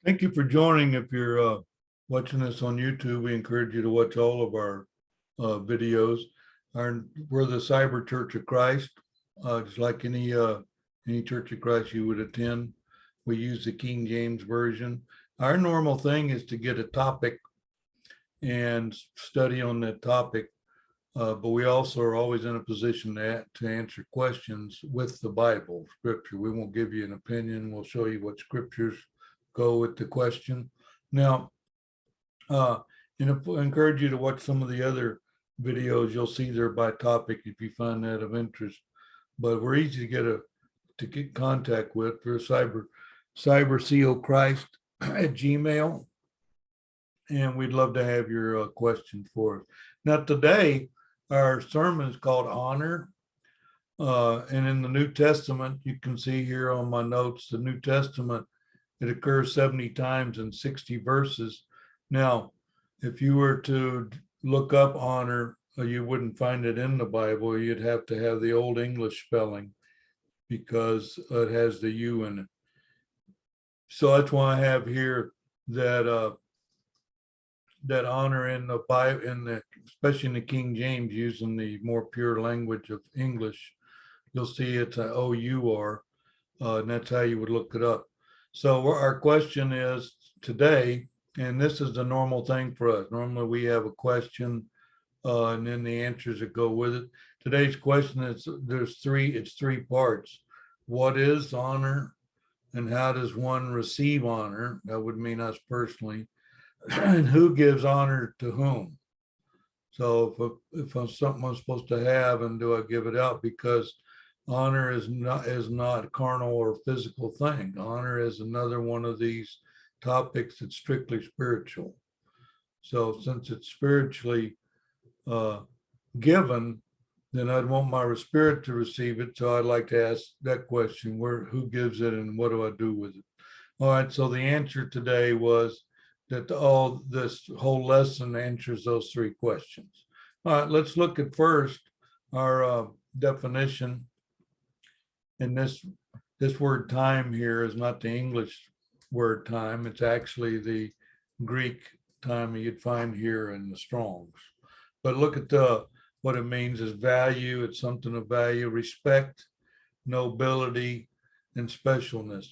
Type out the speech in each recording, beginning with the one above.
Thank you for joining. If you're watching this on YouTube, we encourage you to watch all of our videos. We're the Cyber Church of Christ, just like any Church of Christ you would attend. We use the King James Version. Our normal thing is to get a topic and study on that topic, but we also are always in a position to answer questions with the Bible, Scripture. We won't give you an opinion. We'll show you what Scriptures go with the question. Now, I encourage you to watch some of the other videos. You'll see they're by topic if you find that of interest. But we're easy to get contact with for CyberCOC Christ at Gmail. And we'd love to have your questions for us. Now, today, our sermon is called Honor. And in the New Testament, you can see here on my notes, the New Testament, it occurs 70 times in 60 verses. Now, if you were to look up honor, you wouldn't find it in the Bible. You'd have to have the Old English spelling because it has the U in it. So that's why I have here that that honor in the Bible, especially in the King James, using the more pure language of English, you'll see it's an O-U-R, and that's how you would look it up. So our question is today, and this is the normal thing for us. Normally we have a question and then the answers that go with it. Today's question is it's three parts. What is honor and how does one receive honor? That would mean us personally. And who gives honor to whom? So if I'm something I'm supposed to have, and do I give it out? Because honor is not a carnal or physical thing. Honor is another one of these topics that's strictly spiritual. So since it's spiritually given, then I'd want my spirit to receive it. So I'd like to ask that question: who gives it, and what do I do with it? All right. So the answer today was that this whole lesson answers those three questions. All right. Let's look at first our definition. And this word time here is not the English word time. It's actually the Greek time you'd find here in the Strongs. But look at what it means is value. It's something of value, respect, nobility, and specialness.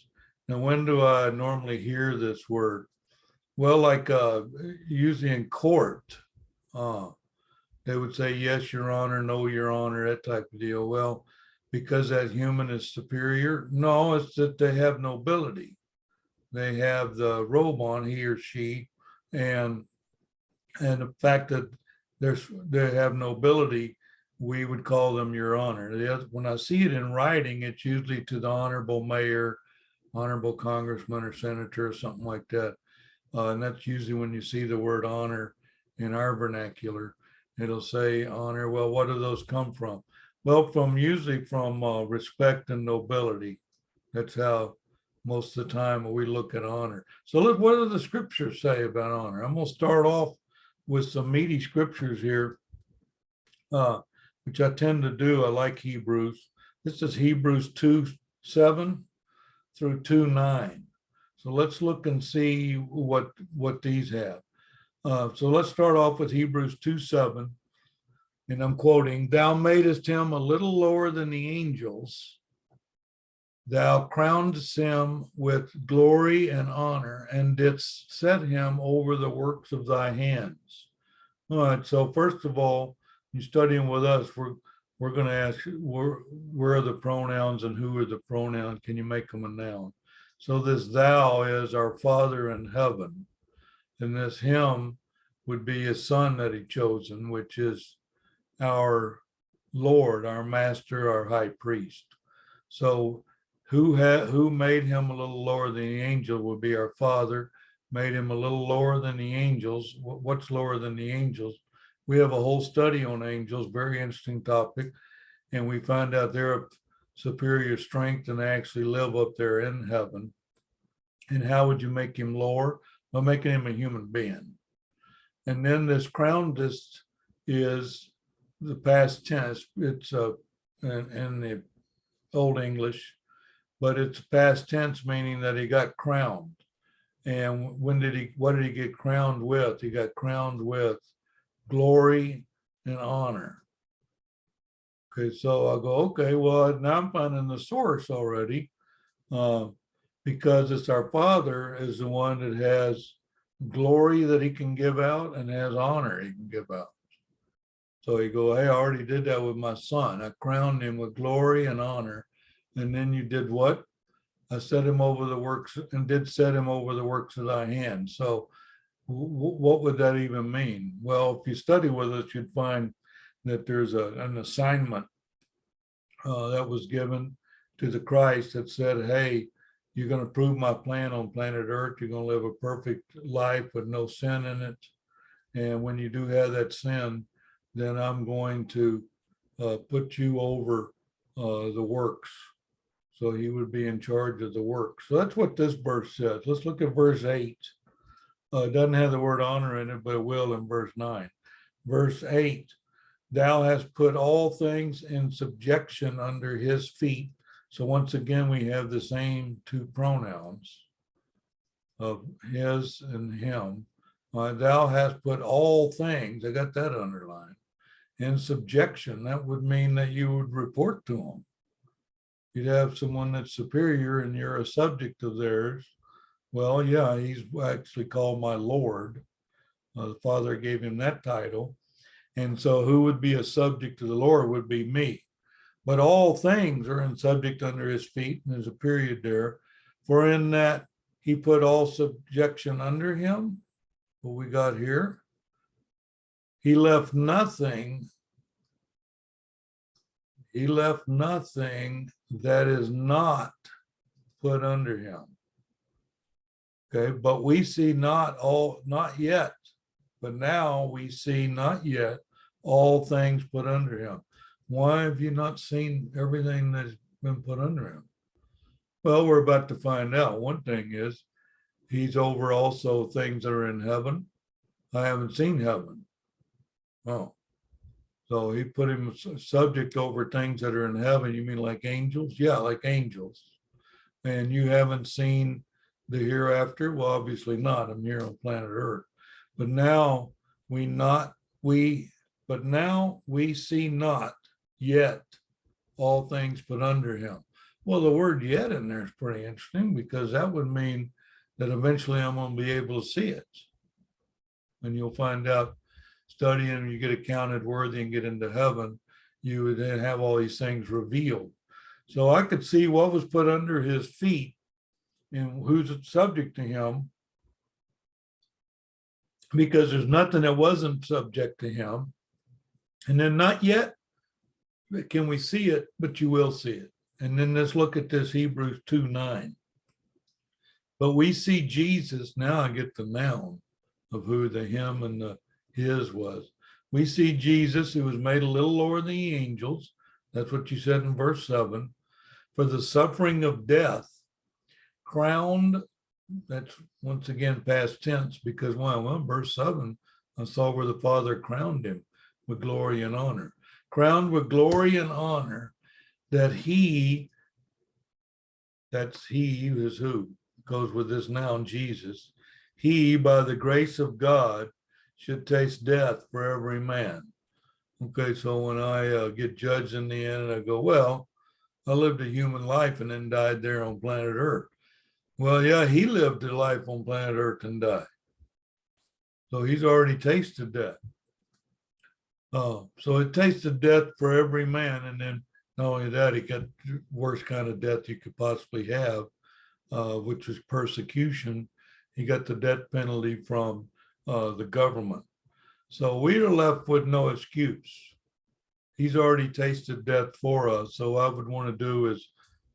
Now, when do I normally hear this word? Well, like usually in court, they would say, yes, Your Honor, no, Your Honor, that type of deal. Well, because that human is superior? No, it's that they have nobility. They have the robe on, he or she, and the fact that they have nobility, we would call them Your Honor. When I see it in writing, it's usually to the honorable mayor, honorable congressman or senator or something like that. And that's usually when you see the word honor in our vernacular. It'll say honor. Well, what do those come from? Well, usually from respect and nobility. That's how most of the time we look at honor. So look, what do the scriptures say about honor? I'm going to start off with some meaty scriptures here, which I tend to do. I like Hebrews. This is Hebrews 2:7 through 2:9. So let's look and see what these have. So let's start off with Hebrews 2:7. And I'm quoting, thou madest him a little lower than the angels. Thou crownedst him with glory and honor, and didst set him over the works of thy hands. All right, so first of all, you're studying with us, we're going to ask, where are the pronouns and who are the pronouns? Can you make them a noun? So this thou is our Father in heaven. And this him would be his son that he chosen, which is our Lord, our master, our high priest. So who made him a little lower than the angel would be our Father, made him a little lower than the angels. What's lower than the angels? We have a whole study on angels, very interesting topic. And we find out they're of superior strength and they actually live up there in heaven. And how would you make him lower? By making him a human being. And then this crownedst is the past tense. It's in the Old English, but it's past tense, meaning that he got crowned. And what did he get crowned with? He got crowned with glory and honor. Okay, so I'll go, okay, well, now I'm finding the source already, because it's our Father is the one that has glory that he can give out and has honor he can give out. So you go, hey, I already did that with my son. I crowned him with glory and honor. And then you did what? I set him over the works and did set him over the works of thy hand. So what would that even mean? Well, if you study with us, you'd find that there's an assignment that was given to the Christ that said, hey, you're going to prove my plan on planet Earth. You're going to live a perfect life with no sin in it. And when you do have that sin, then I'm going to put you over the works. So he would be in charge of the works. So that's what this verse says. Let's look at verse 8. It doesn't have the word honor in it, but it will in verse 9. Verse 8, thou hast put all things in subjection under his feet. So once again, we have the same two pronouns of his and him. Thou hast put all things, I got that underlined, in subjection. That would mean that you would report to him. You'd have someone that's superior and you're a subject of theirs. Well, yeah, he's actually called my Lord. The Father gave him that title. And so who would be a subject to the Lord would be me. But all things are in subject under his feet. And there's a period there. For in that he put all subjection under him. What we got here. He left nothing. He left nothing that is not put under him. Okay, but we see not yet, but now we see not yet all things put under him. Why have you not seen everything that's been put under him? Well, we're about to find out. One thing is he's over also things that are in heaven. I haven't seen heaven. Oh, so he put him subject over things that are in heaven. You mean like angels? Yeah, like angels. And you haven't seen the hereafter? Well, obviously not. I'm here on planet Earth. But now we see not yet all things put under him. Well, the word yet in there is pretty interesting because that would mean that eventually I'm going to be able to see it. And you'll find out studying, you get accounted worthy and get into heaven, you would then have all these things revealed. So I could see what was put under his feet and who's subject to him, because there's nothing that wasn't subject to him. And then not yet can we see it, but you will see it. And then let's look at this Hebrews 2:9. But we see Jesus, now I get the noun of who the him and the his was. We see Jesus, who was made a little lower than the angels. That's what you said in verse 7. For the suffering of death, crowned, that's once again past tense, because well, verse 7, I saw where the Father crowned him with glory and honor. Crowned with glory and honor, that he, that's he is who, goes with this noun, Jesus, he, by the grace of God, should taste death for every man. Okay, so when I get judged in the end, I go, well, I lived a human life and then died there on planet Earth. Well, yeah, he lived a life on planet Earth and died. So he's already tasted death. So it tasted death for every man. And then not only that, he got the worst kind of death you could possibly have, which was persecution. He got the death penalty from the government. So we are left with no excuse. He's already tasted death for us. So what I would want to do is,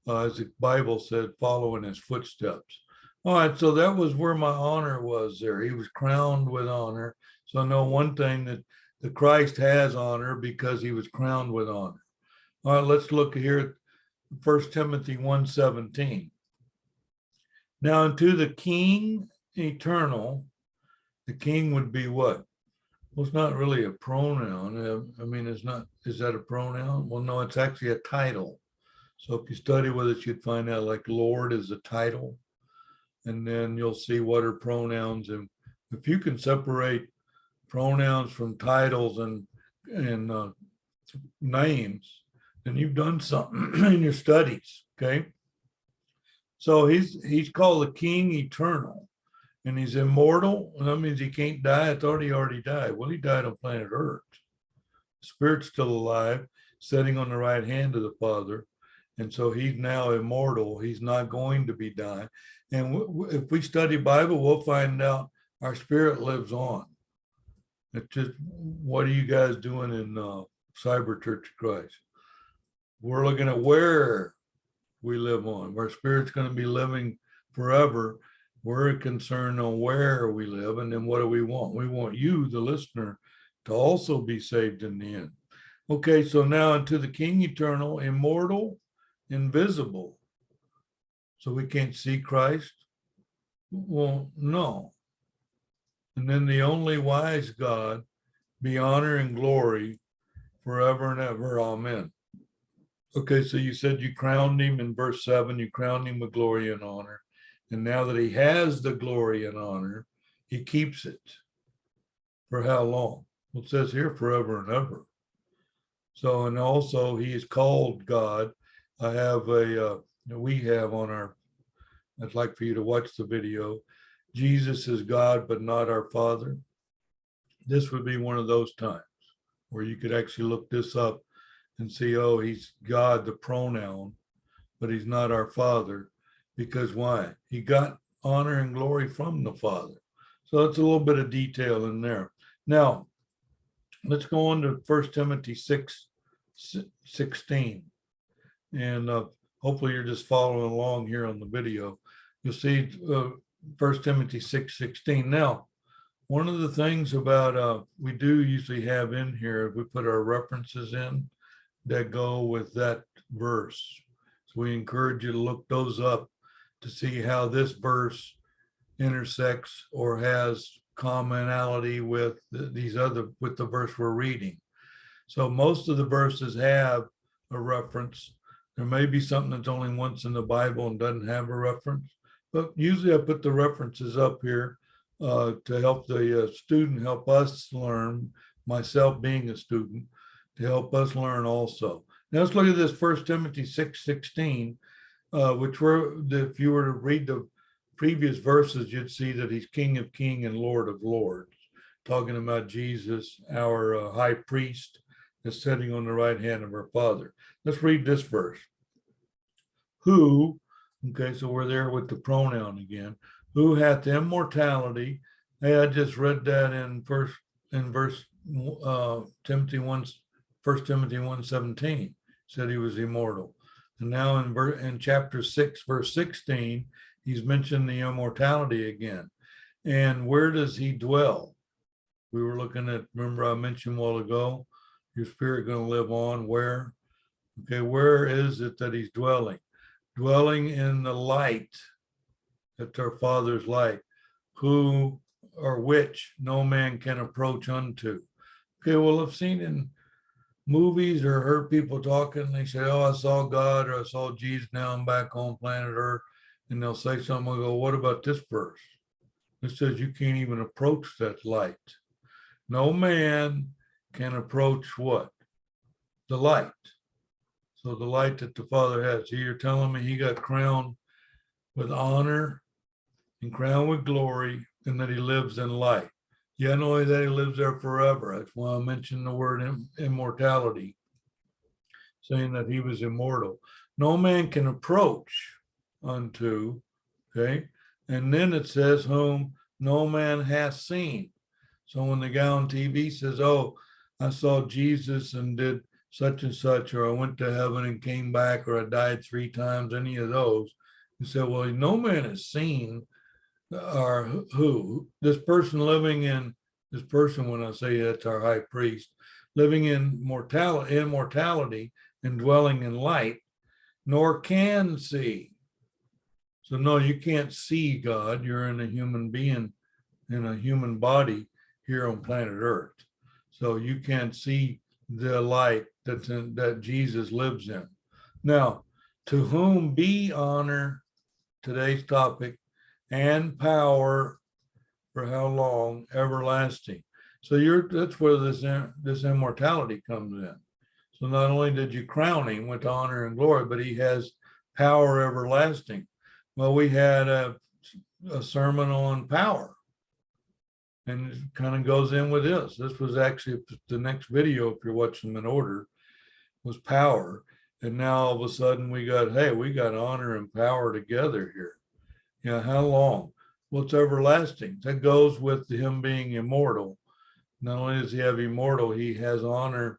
as the Bible said, follow in his footsteps. All right, so that was where my honor was there. He was crowned with honor. So I know one thing, that the Christ has honor because he was crowned with honor. All right, let's look here at 1 Timothy 1:17. Now unto the King eternal, the king would be what? Well, it's not really a pronoun. I mean, it's not, is that a pronoun? Well, no, it's actually a title. So if you study with it, you'd find out like Lord is a title. and then you'll see what are pronouns. And if you can separate pronouns from titles and names, then you've done something in your studies. Okay. So he's called the King Eternal, and he's immortal. And that means he can't die. I thought he already died. Well, he died on planet Earth. The Spirit's still alive, sitting on the right hand of the Father. And so he's now immortal. He's not going to be dying. And if we study Bible, we'll find out our spirit lives on. It's just, what are you guys doing in Cyber Church of Christ? We're looking at where we live on. Our spirit's going to be living forever. We're concerned on where we live, and then what do we want? We want you, the listener, to also be saved in the end. Okay, so now unto the King Eternal, immortal, invisible. So we can't see Christ? Well, no. And then the only wise God, be honor and glory forever and ever. Amen. Okay, so you said you crowned him in verse 7, you crowned him with glory and honor. And now that he has the glory and honor, he keeps it. For how long? Well, it says here forever and ever. So, and also he is called God. I have we have on our, I'd like for you to watch the video. Jesus is God, but not our Father. This would be one of those times where you could actually look this up and see, oh, he's God, the pronoun, but he's not our Father. Because why? He got honor and glory from the Father. So it's a little bit of detail in there. Now, let's go on to 1 Timothy 6:16. And hopefully you're just following along here on the video. You'll see 1 Timothy 6:16. Now, one of the things about, we do usually have in here, we put our references in that go with that verse. So we encourage you to look those up to see how this verse intersects or has commonality with with the verse we're reading. So most of the verses have a reference. There may be something that's only once in the Bible and doesn't have a reference, but usually I put the references up here to help the student help us learn, myself being a student, to help us learn also. Now let's look at this 1 Timothy 6:16, which if you were to read the previous verses, you'd see that he's King of Kings and Lord of Lords, talking about Jesus, our high priest, is sitting on the right hand of our Father. Let's read this verse. Who, okay, so we're there with the pronoun again, who hath immortality. Hey, I just read that in Timothy 1, 1 Timothy 1:17, said he was immortal. And now in chapter 6, verse 16, he's mentioned the immortality again. And where does he dwell? We were looking at, remember I mentioned a while ago, your spirit going to live on where? Okay, where is it that he's dwelling? Dwelling in the light, that's our Father's light, who or which no man can approach unto. Okay, well, I've seen in movies or heard people talking, they say, oh, I saw God or I saw Jesus, now I'm back on planet Earth. And they'll say something, I go, what about this verse? It says you can't even approach that light. No man can approach what? The light. So the light that the Father has. So you're telling me he got crowned with honor and crowned with glory, and that he lives in light. Yeah, not only that, he lives there forever. That's why I mentioned the word immortality, saying that he was immortal. No man can approach unto, okay? And then it says, whom no man has seen. So when the guy on TV says, oh, I saw Jesus and did such and such, or I went to heaven and came back, or I died 3 times, any of those, you say, well, no man has seen, or who? This person living in, this person, when I say that's our high priest, living in immortality and dwelling in light, nor can see. So no, you can't see God. You're in a human being, in a human body here on planet Earth. So you can't see the light that Jesus lives in. Now, to whom be honor, today's topic, and power for how long? Everlasting. So that's where this immortality comes in. So not only did you crown him with honor and glory, but he has power everlasting. Well, we had a sermon on power, and it kind of goes in with this. This was actually the next video, if you're watching them in order, was power. And now all of a sudden we got honor and power together here. Yeah, how long? Well, it's everlasting. That goes with him being immortal. Not only does he have immortal, he has honor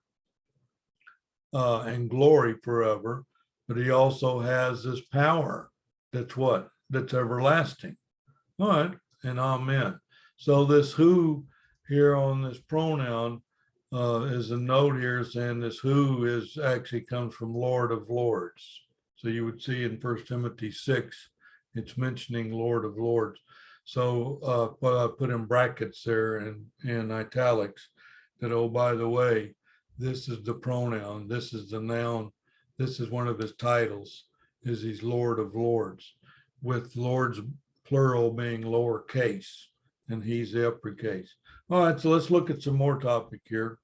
and glory forever, but he also has this power that's what? That's everlasting. All right, and amen. So this who here on this pronoun is a note here saying this who is actually comes from Lord of Lords. So you would see in 1 Timothy 6, it's mentioning Lord of Lords. So what I put in brackets there and in italics that, oh, by the way, this is the pronoun, this is the noun, this is one of his titles, is he's Lord of Lords, with Lords plural being lowercase, and he's the uppercase. All right, so let's look at some more topic here.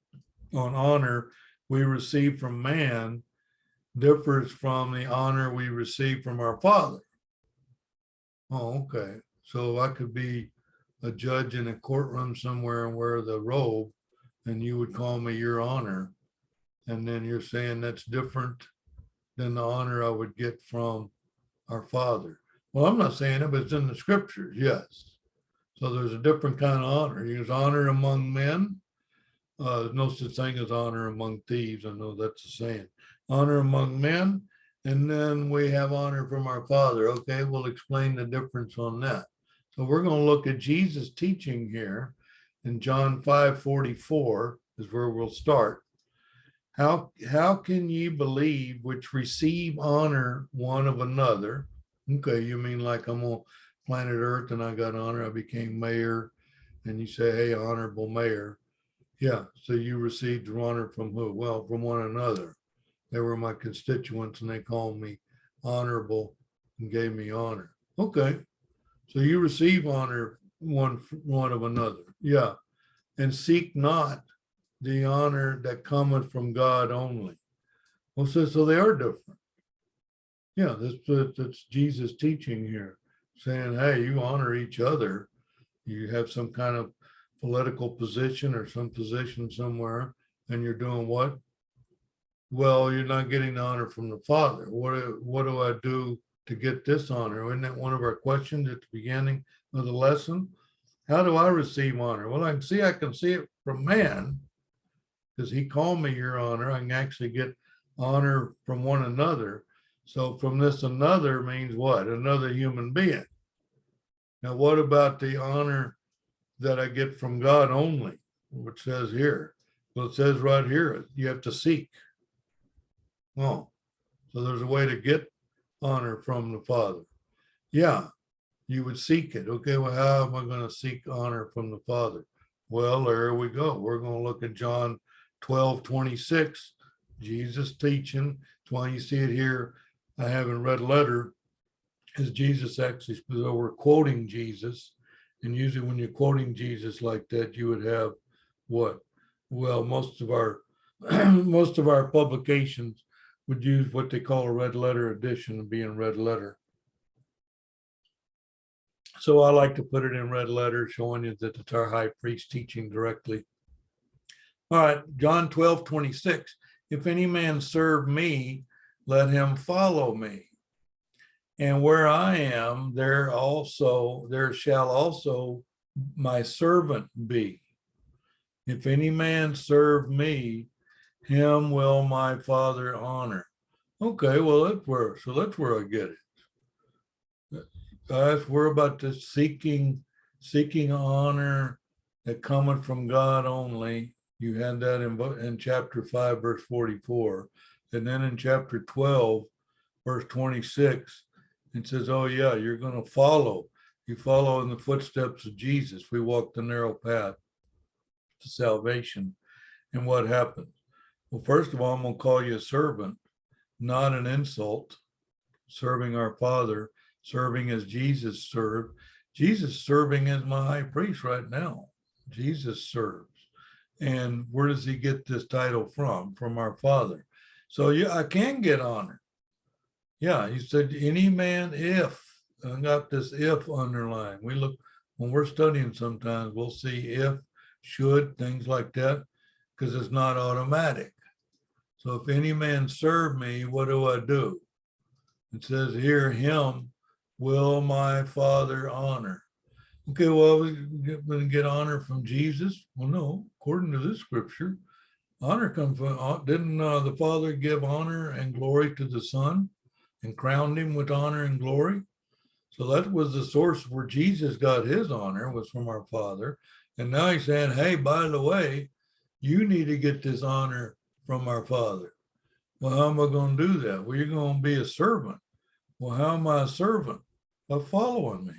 On honor we receive from man differs from the honor we receive from our Father. Oh, okay. So I could be a judge in a courtroom somewhere and wear the robe, and you would call me your honor. And then you're saying that's different than the honor I would get from our Father. Well, I'm not saying it, but it's in the scriptures, yes. So there's a different kind of honor. There's honor among men. There's no such thing as honor among thieves. I know that's the saying. Honor among men, and then we have honor from our Father. Okay, we'll explain the difference on that. So we're going to look at Jesus' teaching here in John 5:44 is where we'll start. How can ye believe which receive honor one of another? Okay, you mean like I'm on planet Earth and I got honor, I became mayor, and you say, hey, honorable mayor. Yeah, so you received honor from who? Well, from one another. They were my constituents and they called me honorable and gave me honor. Okay, so you receive honor one of another. Yeah, and seek not the honor that cometh from God only. Well, so they are different. Yeah, that's Jesus teaching here, saying, hey, you honor each other. You have some kind of political position or some position somewhere, and you're doing what? Well, you're not getting the honor from the Father. What do I do to get this honor? Isn't that one of our questions at the beginning of the lesson? How do I receive honor? Well, I can see it from man, because he called me your honor. I can actually get honor from one another. So from this another means what? Another human being. Now, what about the honor that I get from God only, which says here? Well, it says right here, you have to seek. Oh, so there's a way to get honor from the Father. Yeah, you would seek it. Okay, well, how am I going to seek honor from the Father? Well, there we go. We're going to look at John 12:26, Jesus teaching. That's why you see it here. I haven't read letter, because Jesus actually, so we're quoting Jesus. And usually when you're quoting Jesus like that, you would have what? Well, most of our publications would use what they call a red letter edition of being red letter. So I like to put it in red letter, showing you that it's our high priest teaching directly. All right, John 12:26. If any man serve me, let him follow me. And where I am, there shall also my servant be. If any man serve me, him will my Father honor. Okay, well, that's where I get it. We're about the seeking honor that cometh from God only. You had that in chapter 5, verse 44. And then in chapter 12, verse 26, it says, oh yeah, you're going to follow. You follow in the footsteps of Jesus. We walk the narrow path to salvation. And what happens? Well, first of all, I'm going to call you a servant, not an insult. Serving our Father, serving as Jesus served. Jesus serving as my high priest right now. Jesus serves. And where does he get this title from? From our Father. So yeah, I can get honor. Yeah, he said, any man if, I got this if underlined. We look, when we're studying sometimes, we'll see if, should, things like that, because it's not automatic. So if any man serve me, what do? It says here, him will my Father honor. Okay, well, we're going to get honor from Jesus? Well, no, according to this scripture, honor comes from, didn't the Father give honor and glory to the Son and crowned him with honor and glory? So that was the source where Jesus got his honor, was from our Father. And now he's saying, hey, by the way, you need to get this honor from our Father. Well, how am I going to do that? Well, you're going to be a servant. Well, how am I a servant? By following me.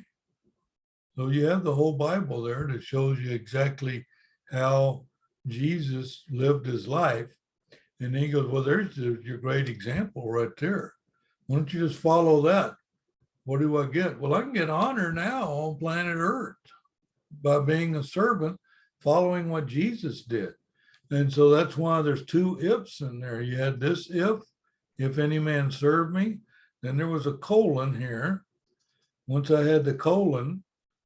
So you have the whole Bible there that shows you exactly how Jesus lived his life. And he goes, well, there's your great example right there. Why don't you just follow that? What do I get? Well, I can get honor now on planet Earth by being a servant, following what Jesus did. And so that's why there's two ifs in there. You had this if any man serve me. Then there was a colon here. Once I had the colon,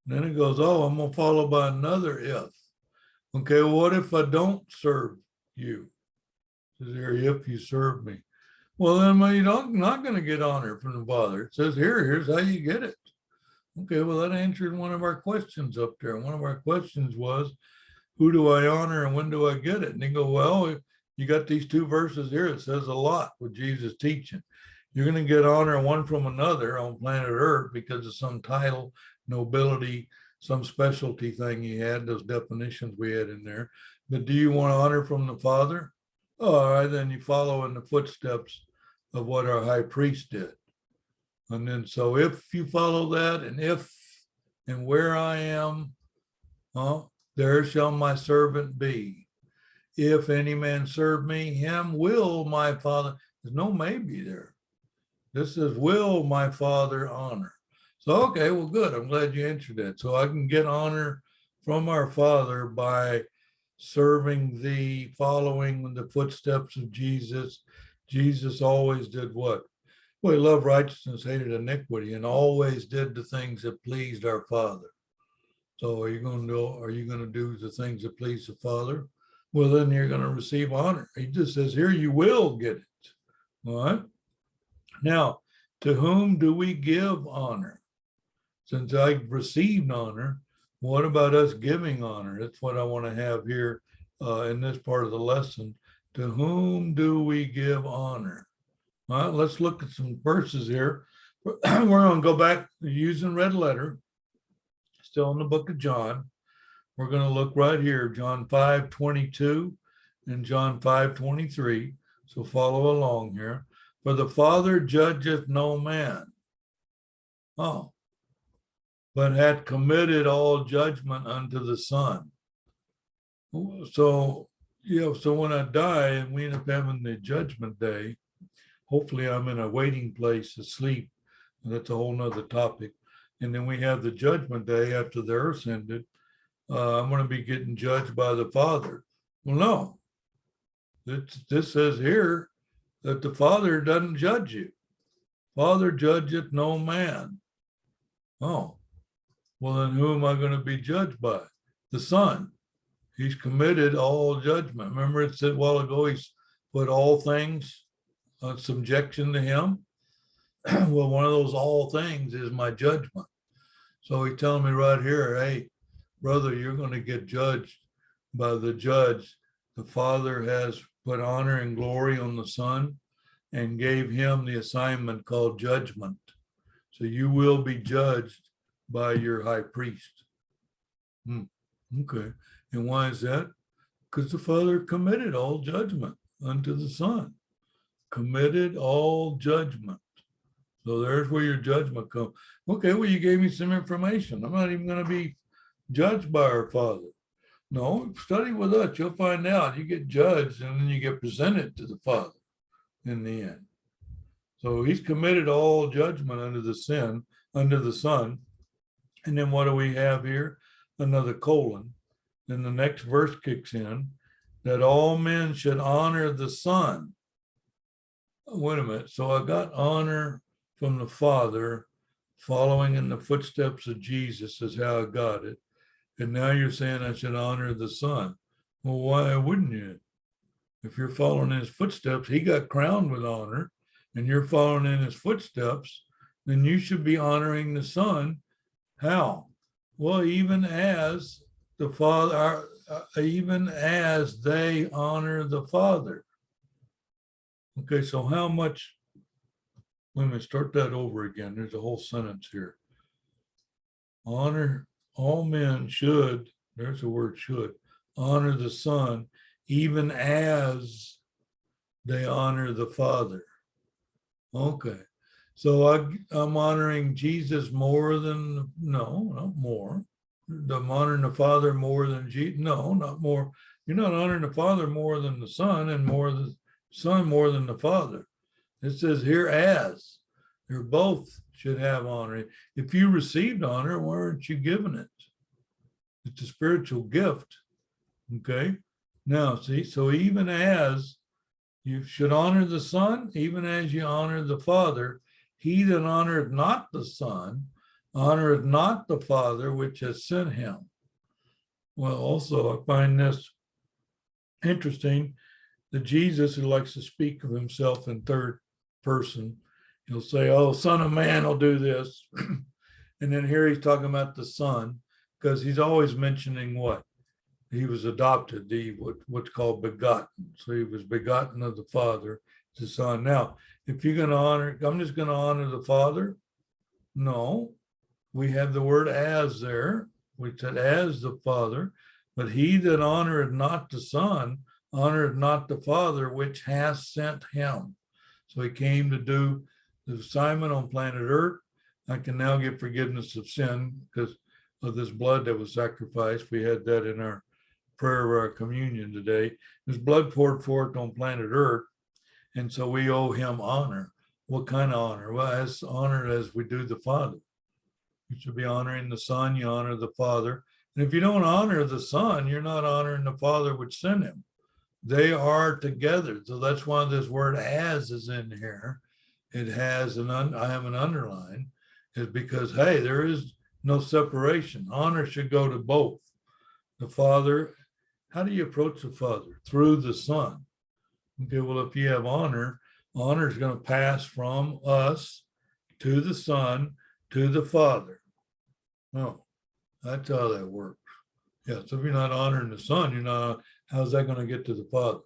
then it goes, oh, I'm going to follow by another if. Okay, well, what if I don't serve you? It says here, if you serve me. Well, then you're not going to get honor from the Father. It says here's how you get it. Okay, well, that answered one of our questions up there. One of our questions was, who do I honor and when do I get it? And they go, well, you got these two verses here. It says a lot with Jesus teaching. You're going to get honor one from another on planet Earth because of some title, nobility, some specialty thing he had, those definitions we had in there. But do you want honor from the Father? Oh, all right, then you follow in the footsteps of what our high priest did. And then, so if you follow that, and where I am, there shall my servant be. If any man serve me, him will my Father. There's no maybe there. This is will my Father honor. So, okay, well, good. I'm glad you answered that. So I can get honor from our Father by serving thee, following the footsteps of Jesus. Jesus always did what? Well, he loved righteousness, hated iniquity, and always did the things that pleased our Father. So are you going to do the things that please the Father? Well, then you're going to receive honor. He just says here, you will get it. All right. Now, to whom do we give honor? Since I received honor, what about us giving honor? That's what I want to have here in this part of the lesson. To whom do we give honor? All right, let's look at some verses here. We're going to go back using red letter, still in the book of John. We're going to look right here, John 5:22 and John 5:23. So follow along here. For the Father judgeth no man. Oh, but had committed all judgment unto the Son. So, so when I die and we end up having the judgment day, hopefully I'm in a waiting place asleep. And that's a whole nother topic. And then we have the judgment day after the earth's ended. I'm going to be getting judged by the Father. Well, no. This says here that the Father doesn't judge you. Father judgeth no man. Oh, well, then who am I going to be judged by? The Son. He's committed all judgment. Remember it said a while ago, he's put all things on subjection to him. Well, one of those all things is my judgment. So he's telling me right here, hey, brother, you're going to get judged by the judge. The Father has put honor and glory on the Son and gave him the assignment called judgment. So you will be judged by your high priest. Okay. And why is that? Because the Father committed all judgment unto the Son. Committed all judgment. So there's where your judgment comes. Okay, well, you gave me some information. I'm not even going to be judged by our Father. No, study with us. You'll find out. You get judged and then you get presented to the Father in the end. So he's committed all judgment under the Son. And then what do we have here? Another colon. Then the next verse kicks in, that all men should honor the Son. Wait a minute. So I got honor from the Father, following in the footsteps of Jesus is how I got it. And now you're saying I should honor the Son. Well, why wouldn't you? If you're following in his footsteps, he got crowned with honor, and you're following in his footsteps, then you should be honoring the Son. How? Well, even as the Father, even as they honor the Father. Okay, so how much? Let me start that over again. There's a whole sentence here. Honor, all men should, there's the word should, honor the Son, even as they honor the Father. Okay, so I'm honoring Jesus more than, no, not more. I'm honoring the Father more than Jesus. No, not more. You're not honoring the Father more than the Son, and more the Son more than the Father. It says here as. They're both should have honor. If you received honor, why aren't you giving it? It's a spiritual gift. Okay. Now, see, so even as you should honor the Son, even as you honor the Father, he that honoreth not the Son, honoreth not the Father which has sent him. Well, also, I find this interesting that Jesus, who likes to speak of himself in third person, he'll say, oh, Son of Man will do this. And then here he's talking about the Son, because he's always mentioning what? He was adopted, what's called begotten. So he was begotten of the Father, the Son. Now, if you're going to honor, I'm just going to honor the Father. No, we have the word as there. We said as the Father, but he that honoreth not the Son, honoreth not the Father, which has sent him. So he came to do the assignment on planet Earth. I can now get forgiveness of sin because of this blood that was sacrificed. We had that in our prayer of our communion today. There's blood poured forth on planet Earth. And so we owe him honor. What kind of honor? Well, as honored as we do the Father. You should be honoring the Son, you honor the Father. And if you don't honor the Son, you're not honoring the Father which sent him. They are together. So that's why this word as is in here. It has I have an underline, is because, hey, there is no separation. Honor should go to both. The Father, how do you approach the Father? Through the Son. Okay, well, if you have honor, honor is going to pass from us to the Son to the Father. No, that's how that works. Yeah, so if you're not honoring the Son, you're not, how's that going to get to the Father?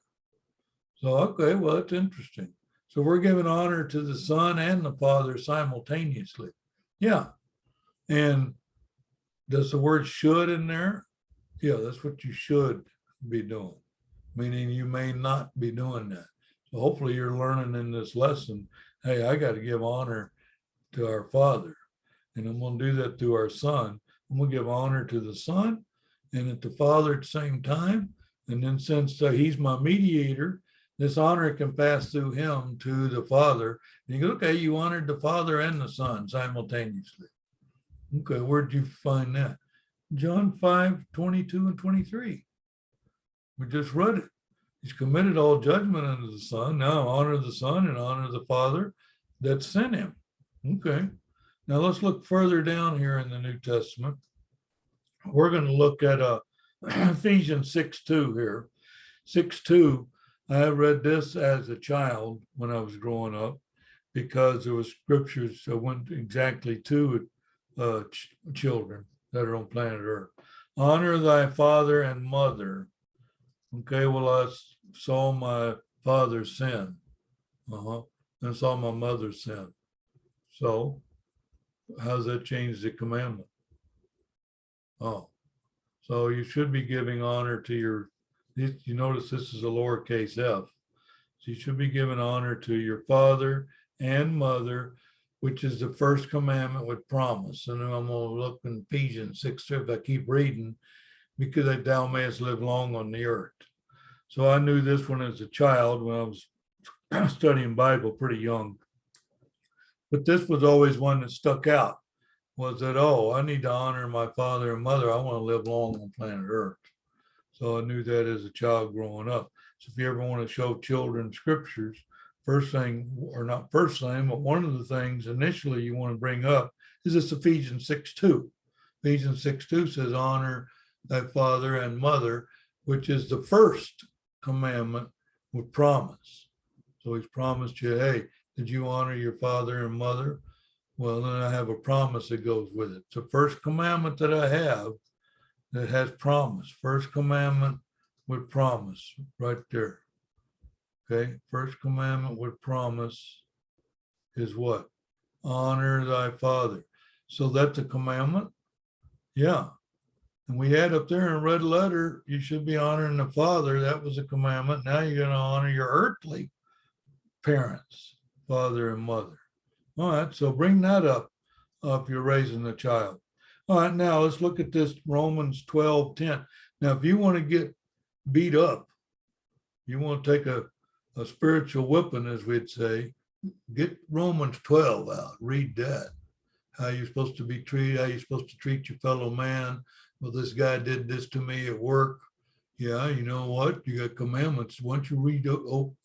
So, okay, well, that's interesting. So we're giving honor to the Son and the Father simultaneously. Yeah. And does the word should in there? Yeah, that's what you should be doing, meaning you may not be doing that. So hopefully you're learning in this lesson, hey, I got to give honor to our Father. And I'm going to do that through our Son. I'm going to give honor to the Son and at the Father at the same time. And then since he's my mediator, this honor can pass through him to the Father. And you go, okay, you honored the Father and the Son simultaneously. Okay, where'd you find that? John 5:22 and 23. We just read it. He's committed all judgment unto the Son. Now honor the Son and honor the Father that sent him. Okay. Now let's look further down here in the New Testament. We're going to look at Ephesians 6:2 here. 6:2. I read this as a child when I was growing up because there was scriptures that went exactly to children that are on planet Earth. Honor thy father and mother. Okay, well, I saw my father's sin. And saw my mother's sin. So, how does that change the commandment? Oh, so you should be giving honor to your, you notice this is a lowercase f. So you should be giving honor to your father and mother, which is the first commandment with promise. And then I'm going to look in Ephesians 6, if I keep reading, because thou mayest live long on the earth. So I knew this one as a child when I was studying Bible pretty young. But this was always one that stuck out. was that, oh, I need to honor my father and mother. I want to live long on planet Earth. So I knew that as a child growing up. So if you ever want to show children scriptures, first thing, or not first thing, but one of the things initially you want to bring up is this Ephesians 6:2. Ephesians 6:2 says, honor thy father and mother, which is the first commandment with promise. So he's promised you, hey, did you honor your father and mother? Well, then I have a promise that goes with it. It's the first commandment that I have that has promise. First commandment with promise right there. Okay. First commandment with promise is what? Honor thy father. So that's a commandment. Yeah. And we had up there in red letter, you should be honoring the father. That was a commandment. Now you're going to honor your earthly parents, father and mother. All right. So bring that up if you're raising a child. All right, now let's look at this Romans 12:10. Now, if you want to get beat up, you want to take a spiritual whipping, as we'd say, get Romans 12 out, read that. How you're supposed to be treated, how you're supposed to treat your fellow man. Well, this guy did this to me at work. Yeah, you know what? You got commandments. Once you read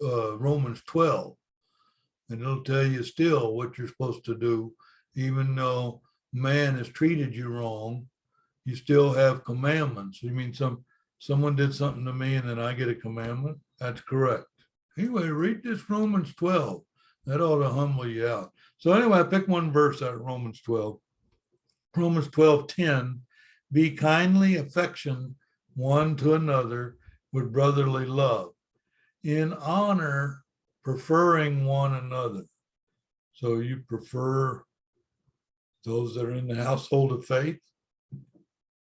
Romans 12, and it'll tell you still what you're supposed to do, even though man has treated you wrong, you still have commandments. You mean someone did something to me and then I get a commandment? That's correct. Anyway, read this Romans 12. That ought to humble you out. So anyway, I picked one verse out of Romans 12. Romans 12:10, be kindly affectioned one to another with brotherly love, in honor preferring one another. So you prefer those that are in the household of faith,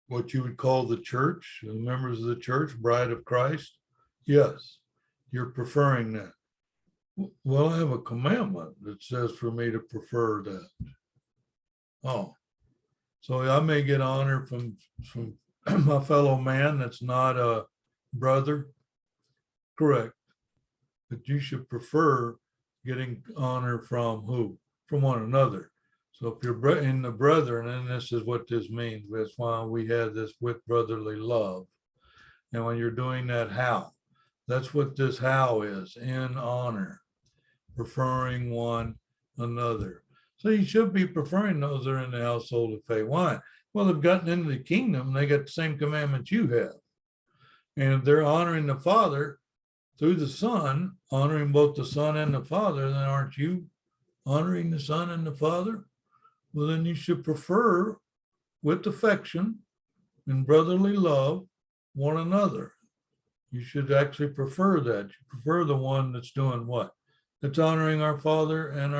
what you would call the church, the members of the church, bride of Christ. Yes, you're preferring that. Well, I have a commandment that says for me to prefer that. Oh, so I may get honor from my fellow man that's not a brother. Correct. But you should prefer getting honor from who? From one another. So if you're in the brethren, and this is what this means, that's why we have this with brotherly love. And when you're doing that, how? That's what this how is, in honor, preferring one another. So you should be preferring those that are in the household of faith. Why? Well, they've gotten into the kingdom, they got the same commandments you have. And if they're honoring the Father through the Son, honoring both the Son and the Father, then aren't you honoring the Son and the Father? Well, then you should prefer with affection and brotherly love one another. You should actually prefer that. You prefer the one that's doing what? That's honoring our Father and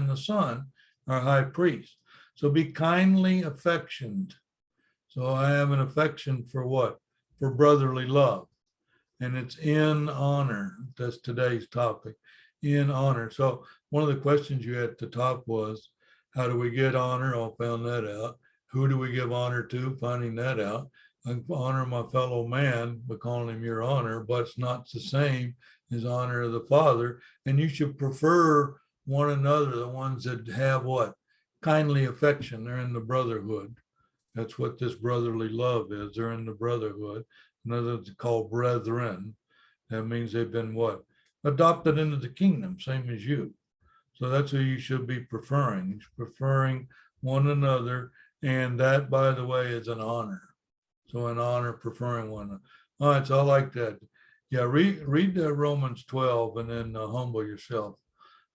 the Son, our high priest. So be kindly affectioned. So I have an affection for what? For brotherly love. And it's in honor. That's today's topic, in honor. So one of the questions you had at the top was, how do we get honor? I found that out. Who do we give honor to? Finding that out. I honor my fellow man by calling him your honor, but it's not the same as honor of the Father. And you should prefer one another, the ones that have what? Kindly affection. They're in the brotherhood. That's what this brotherly love is. They're in the brotherhood. Another is called brethren. That means they've been what? Adopted into the kingdom, same as you. So that's who you should be preferring. Preferring one another. And that, by the way, is an honor. So an honor, preferring one another. All right, so I like that. Yeah, read Romans 12 and then humble yourself.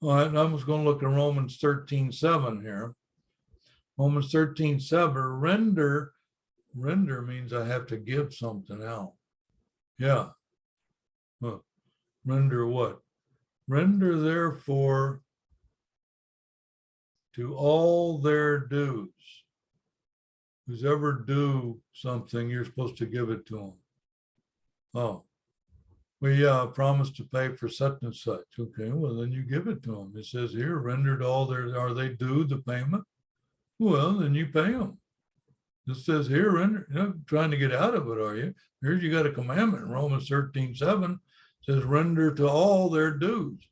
All right, and I was going to look at Romans 13:7 here. Romans 13:7, render means I have to give something out. Yeah. Well, render what? Render therefore to all their dues. Who's ever due something, you're supposed to give it to them. Oh, we promised to pay for such and such. Okay, well, then you give it to them. It says here, rendered all their, are they due the payment? Well, then you pay them. It says here, render, you're not trying to get out of it, are you? Here's you got a commandment in Romans 13:7, says render to all their dues.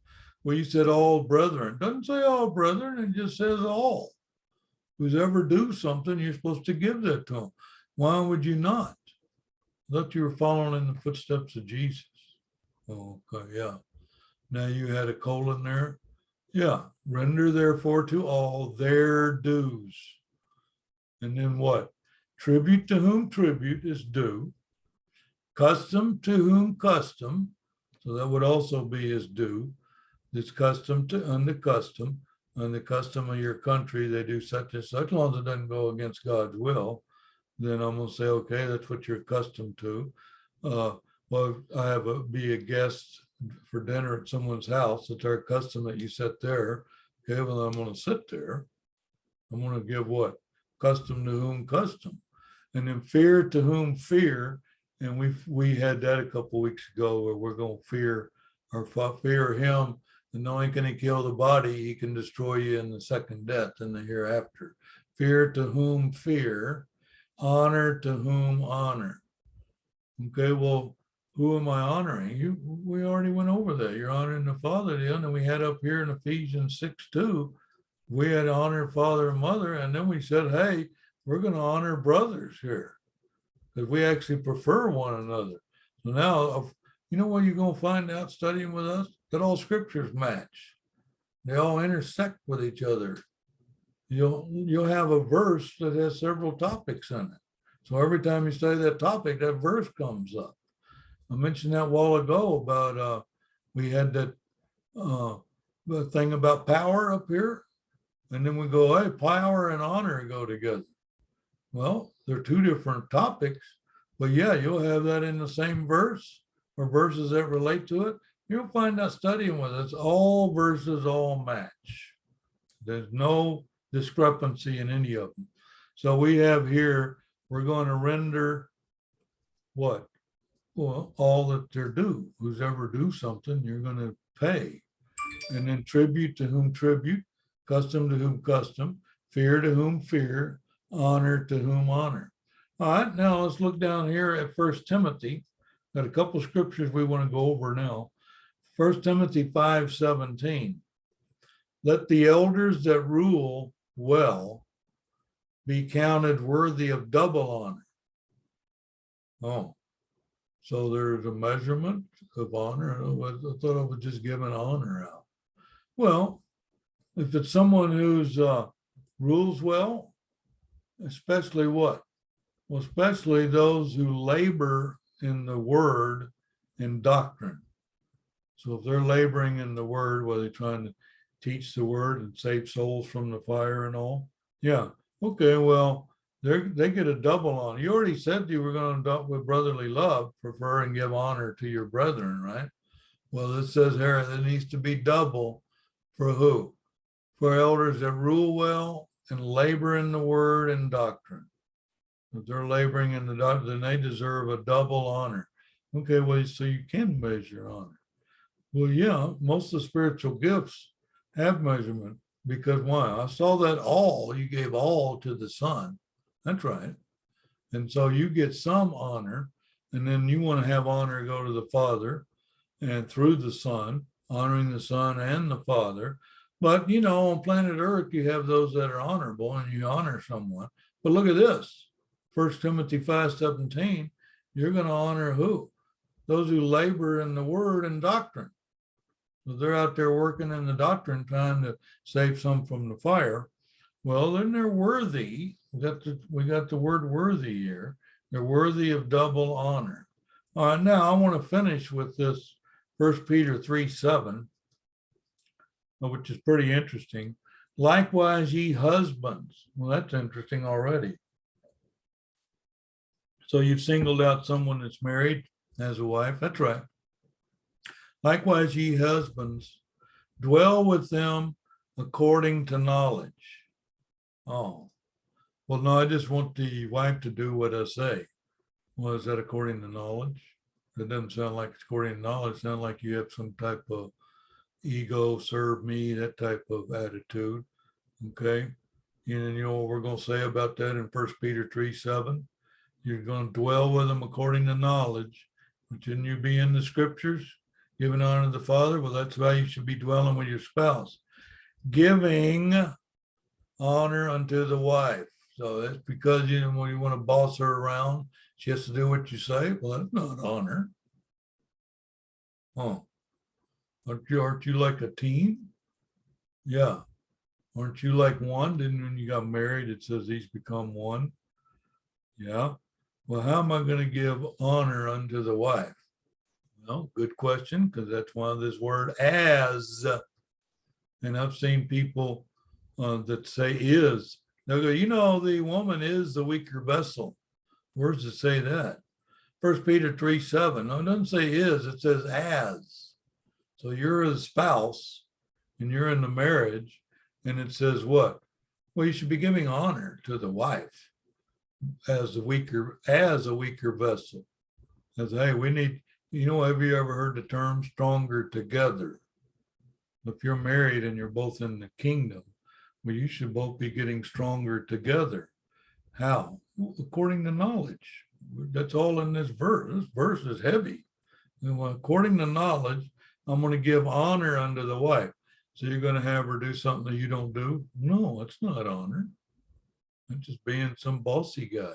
Well, you said all brethren. It doesn't say all brethren, it just says all. who's ever do something, you're supposed to give that to them. Why would you not? I thought you were following in the footsteps of Jesus. Oh, okay, yeah. Now you had a colon there. Yeah. Render therefore to all their dues. And then what? Tribute to whom tribute is due. Custom to whom custom. So that would also be his due. It's custom to on the custom of your country. They do such and such. As long as it doesn't go against God's will, then I'm going to say, okay, that's what you're accustomed to. Well, I have be a guest for dinner at someone's house. It's our custom that you sit there. Okay, well, I'm going to sit there. I'm going to give what? Custom to whom custom. And then fear to whom fear. And we had that a couple of weeks ago where we're going to fear him. And knowing can he kill the body, he can destroy you in the second death in the hereafter. Fear to whom fear. Honor to whom honor. Okay, well, who am I honoring? We already went over that. You're honoring the Father. The other we had up here in Ephesians 6:2, we had to honor father and mother, and then we said, hey, we're going to honor brothers here because we actually prefer one another. So now, you know what you're going to find out studying with us? That all scriptures match. They all intersect with each other. You'll have a verse that has several topics in it. So every time you study that topic, that verse comes up. I mentioned that a while ago about we had that thing about power up here. And then we go, hey, power and honor go together. Well, they're two different topics, but yeah, you'll have that in the same verse or verses that relate to it. You'll find that studying with us, all verses all match. There's no discrepancy in any of them. So we have here, we're going to render what? Well, all that they're due. Who's ever do something, you're going to pay. And then tribute to whom tribute, custom to whom custom, fear to whom fear, honor to whom honor. All right, now let's look down here at 1 Timothy. Got a couple of scriptures we want to go over now. 1 Timothy 5:17. Let the elders that rule well be counted worthy of double honor. Oh, so there's a measurement of honor. I thought I was just giving honor out. Well, if it's someone who's rules well, especially what? Well, especially those who labor in the word and doctrine. So if they're laboring in the word, whether they're trying to teach the word and save souls from the fire and all, yeah, okay, well, they get a double honor. You already said you were going to with brotherly love, prefer and give honor to your brethren, right? Well, it says here there needs to be double for who? For elders that rule well and labor in the word and doctrine. If they're laboring in the doctrine, then they deserve a double honor. Okay, well, so you can measure honor. Well, yeah, most of the spiritual gifts have measurement because why? I saw that all, you gave all to the Son. That's right. And so you get some honor, and then you want to have honor go to the Father and through the Son, honoring the Son and the Father. But, you know, on planet Earth, you have those that are honorable and you honor someone. But look at this, 1 Timothy 5:17, you're going to honor who? Those who labor in the word and doctrine. So they're out there working in the doctrine, trying to save some from the fire. Well, then they're worthy. We got the word worthy here. They're worthy of double honor. All right, now I want to finish with this 1 Peter 3:7, which is pretty interesting. Likewise, ye husbands. Well, that's interesting already. So you've singled out someone that's married as a wife. That's right. Likewise, ye husbands, dwell with them according to knowledge. Oh, well, no, I just want the wife to do what I say. Well, is that according to knowledge? It doesn't sound like it's according to knowledge. It sounds like you have some type of ego, serve me, that type of attitude. Okay. And you know what we're going to say about that in 1 Peter 3:7? You're going to dwell with them according to knowledge. But shouldn't you be in the scriptures? Giving honor to the Father? Well, that's why you should be dwelling with your spouse. Giving honor unto the wife. So that's because when you want to boss her around, she has to do what you say. Well, that's not honor. Oh, aren't you like a team? Yeah. Aren't you like one? Didn't when you got married, it says he's become one? Yeah. Well, how am I going to give honor unto the wife? Well, good question, because that's why this word as. And I've seen people that say is. They'll go, the woman is the weaker vessel. Where does it say that? 1 Peter 3:7. No, it doesn't say is, it says as. So you're a spouse and you're in the marriage, and it says what? Well, you should be giving honor to the wife as a weaker vessel. As hey, we need, have you ever heard the term stronger together? If you're married and you're both in the kingdom, well, you should both be getting stronger together. How? Well, according to knowledge. That's all in this verse. This verse is heavy. And according to knowledge, I'm going to give honor unto the wife. So you're going to have her do something that you don't do? No, it's not honor. It's just being some bossy guy.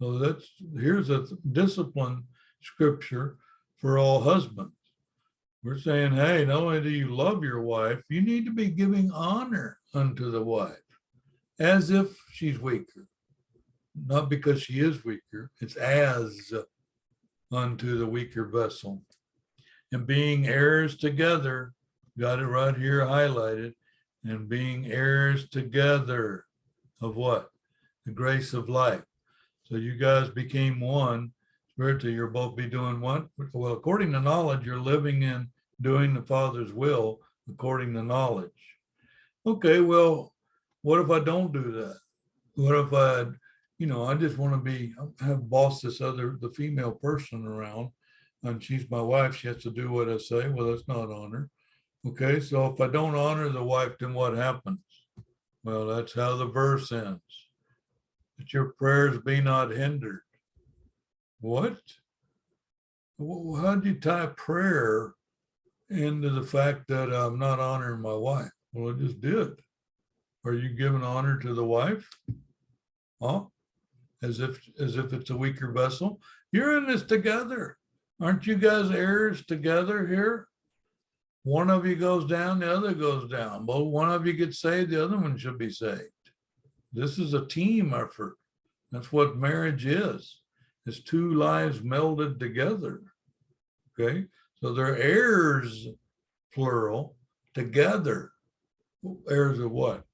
So here's a discipline scripture for all husbands. We're saying, hey, not only do you love your wife, you need to be giving honor unto the wife as if she's weaker. Not because she is weaker, it's as unto the weaker vessel. And being heirs together, got it right here highlighted, and being heirs together of what? The grace of life. So you guys became one. Spiritually, you'll both be doing what? Well, according to knowledge, you're living in doing the Father's will according to knowledge. Okay, well, what if I don't do that? What if I just want to have bossed the female person around, and she's my wife, she has to do what I say. Well, that's not honor. Okay, so if I don't honor the wife, then what happens? Well, that's how the verse ends. That your prayers be not hindered. What? How do you tie prayer into the fact that I'm not honoring my wife? Well, I just did. Are you giving honor to the wife? Huh? As if it's a weaker vessel? You're in this together. Aren't you guys heirs together here? One of you goes down, the other goes down. But one of you gets saved, the other one should be saved. This is a team effort. That's what marriage is. It's two lives melded together. Okay? So they're heirs, plural, together. Heirs of what?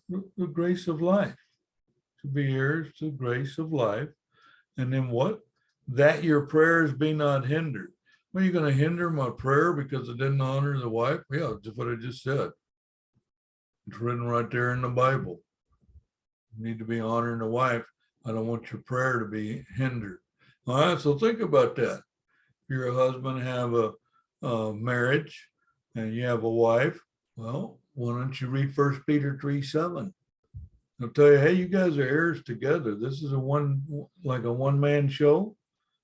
The grace of life. To be heirs to the grace of life. And then what? That your prayers be not hindered. Well, you're going to hinder my prayer because I didn't honor the wife? Yeah, just what I just said. It's written right there in the Bible. You need to be honoring the wife. I don't want your prayer to be hindered. All right, so think about that. If you're a husband, have a marriage, and you have a wife, well, why don't you read 1 Peter 3:7? I'll tell you, hey, you guys are heirs together. This is a one-man show.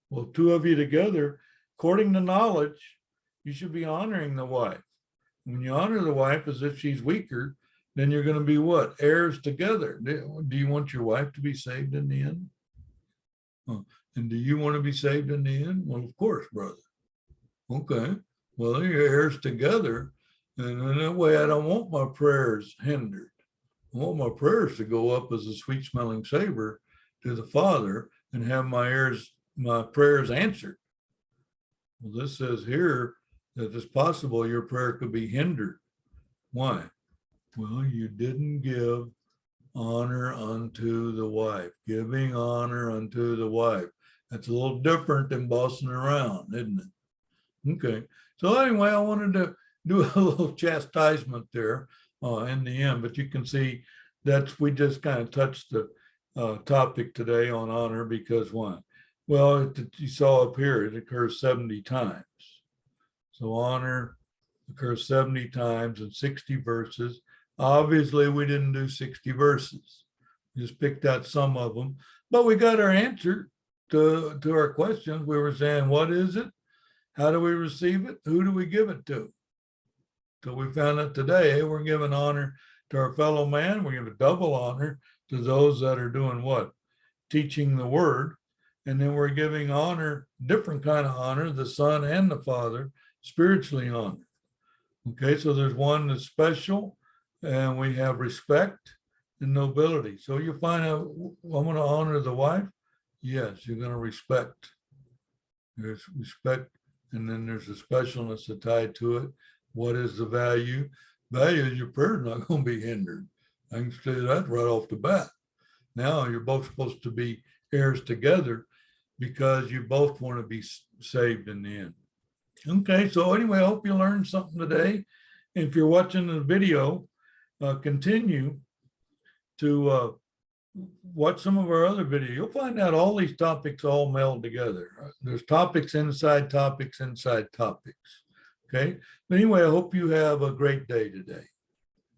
Well, two of you together, according to knowledge, you should be honoring the wife. When you honor the wife as if she's weaker, then you're going to be what? Heirs together. Do you want your wife to be saved in the end? And do you want to be saved in the end? Well, of course, brother. Okay. Well, you're heirs together. And in that way, I don't want my prayers hindered. I want my prayers to go up as a sweet smelling savor to the Father and have my prayers answered. Well, this says here that it's possible your prayer could be hindered. Why? Well, you didn't give honor unto the wife. Giving honor unto the wife. That's a little different than bossing around, isn't it? Okay. So anyway, I wanted to do a little chastisement there in the end, but you can see we just kind of touched the topic today on honor because why? Well, you saw up here, it occurs 70 times. So honor occurs 70 times in 60 verses. Obviously, we didn't do 60 verses. We just picked out some of them, but we got our answer to our questions. We were saying, what is it? How do we receive it? Who do we give it to? So we found out today, hey, we're giving honor to our fellow man. We give a double honor to those that are doing what? Teaching the word. And then we're giving honor, different kind of honor, the Son and the Father, spiritually honored. Okay, so there's one that's special, and we have respect and nobility. So you find out, I'm going to honor the wife. Yes, you're going to respect. There's respect, and then there's the specialness tied to it. What is the value? Value is your prayer is not going to be hindered. I can say that right off the bat. Now you're both supposed to be heirs together because you both want to be saved in the end. Okay, so anyway, I hope you learned something today. If you're watching the video, continue to watch some of our other videos. You'll find out all these topics all meld together. There's topics inside topics inside topics. Okay, but anyway, I hope you have a great day today.